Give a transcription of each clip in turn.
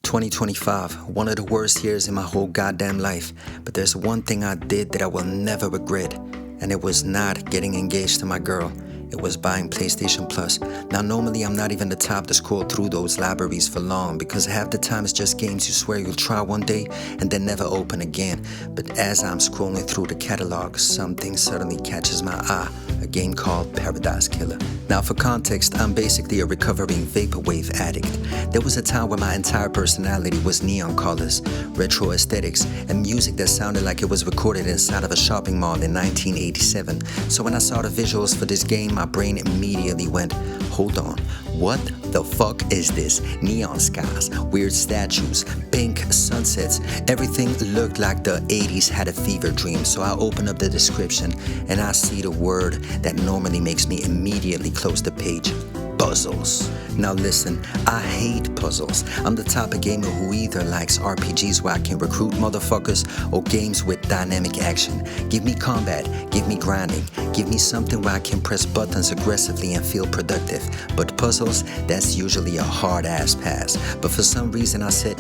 2025, one of the worst years in my whole goddamn life. But there's one thing I did that I will never regret, and it was not getting engaged to my girl. It was buying PlayStation Plus. Now normally I'm not even the type to scroll through those libraries for long, because half the time it's just games you swear you'll try one day and then never open again. But as I'm scrolling through the catalog, something suddenly catches my eye. A game called Paradise Killer. Now for context, I'm basically a recovering vaporwave addict. There was a time where my entire personality was neon colors, retro aesthetics, and music that sounded like it was recorded inside of a shopping mall in 1987. So when I saw the visuals for this game, my brain immediately went, hold on, what the fuck is this? Neon skies, weird statues, pink sunsets, everything looked like the 80s had a fever dream. So I open up the description and I see the word that normally makes me immediately close the page: puzzles. Now listen, I hate puzzles. I'm the type of gamer who either likes RPGs where I can recruit motherfuckers or games with dynamic action. Give me combat, give me grinding, give me something where I can press buttons aggressively and feel productive. But puzzles, that's usually a hard ass pass. But for some reason I said,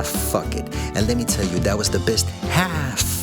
fuck it. And let me tell you, that was the best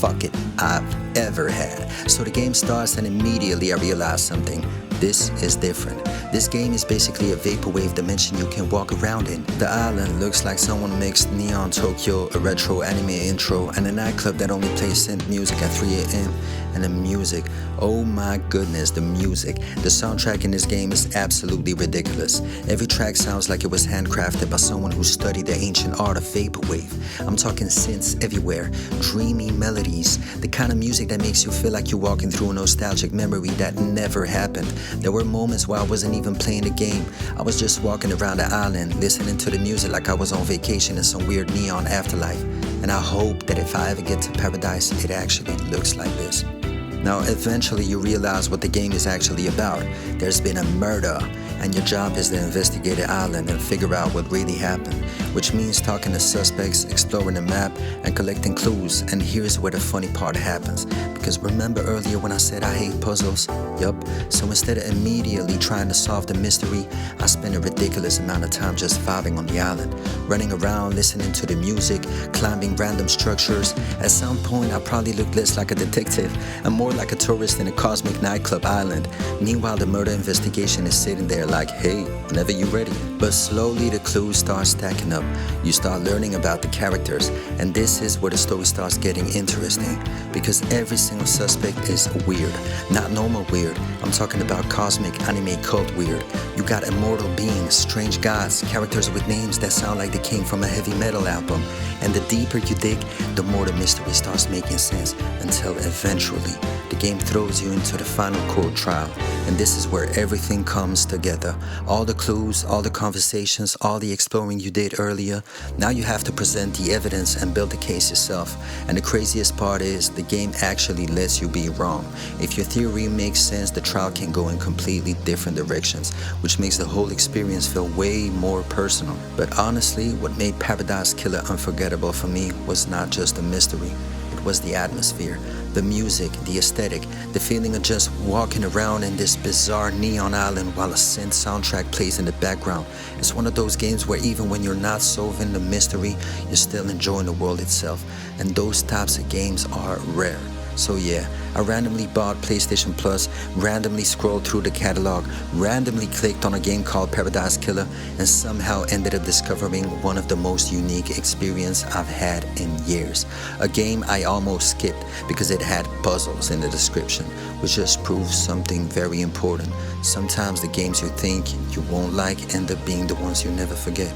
fuck it I've ever had. So the game starts and immediately I realized something. This is different. This game is basically a vaporwave dimension you can walk around in. The island looks like someone mixed Neon Tokyo, a retro anime intro, and a nightclub that only plays synth music at 3 a.m. And the music, oh my goodness, the music. The soundtrack in this game is absolutely ridiculous. Every track sounds like it was handcrafted by someone who studied the ancient art of vaporwave. I'm talking synths everywhere, dreamy melodies, the kind of music that makes you feel like you're walking through a nostalgic memory that never happened. There were moments where I wasn't even playing the game. I was just walking around the island, listening to the music like I was on vacation in some weird neon afterlife. And I hope that if I ever get to paradise, it actually looks like this. Now, eventually you realize what the game is actually about. There's been a murder, and your job is to investigate the island and figure out what really happened, which means talking to suspects, exploring the map, and collecting clues. And here's where the funny part happens. Because remember earlier when I said I hate puzzles? Yup. So instead of immediately trying to solve the mystery, I spent a ridiculous amount of time just vibing on the island, running around, listening to the music, climbing random structures. At some point, I probably looked less like a detective and more like a tourist in a cosmic nightclub island. Meanwhile, the murder investigation is sitting there like, hey, whenever you're ready. But slowly the clues start stacking up. You start learning about the characters, and this is where the story starts getting interesting, because every single suspect is weird. Not normal weird, I'm talking about cosmic anime cult weird. You got immortal beings, strange gods, characters with names that sound like they came from a heavy metal album. And the deeper you dig, the more the mystery starts making sense, until eventually the game throws you into the final court trial. And this is where everything comes together. All the clues, all the conversations, all the exploring you did earlier. Now you have to present the evidence and build the case yourself. And the craziest part is, the game actually lets you be wrong. If your theory makes sense, the trial can go in completely different directions, which makes the whole experience feel way more personal. But honestly, what made Paradise Killer unforgettable for me was not just the mystery. It was the atmosphere, the music, the aesthetic, the feeling of just walking around in this bizarre neon island while a synth soundtrack plays in the background. It's one of those games where even when you're not solving the mystery, you're still enjoying the world itself. And those types of games are rare. So yeah, I randomly bought PlayStation Plus, randomly scrolled through the catalog, randomly clicked on a game called Paradise Killer, and somehow ended up discovering one of the most unique experiences I've had in years. A game I almost skipped because it had puzzles in the description, which just proves something very important. Sometimes the games you think you won't like end up being the ones you never forget.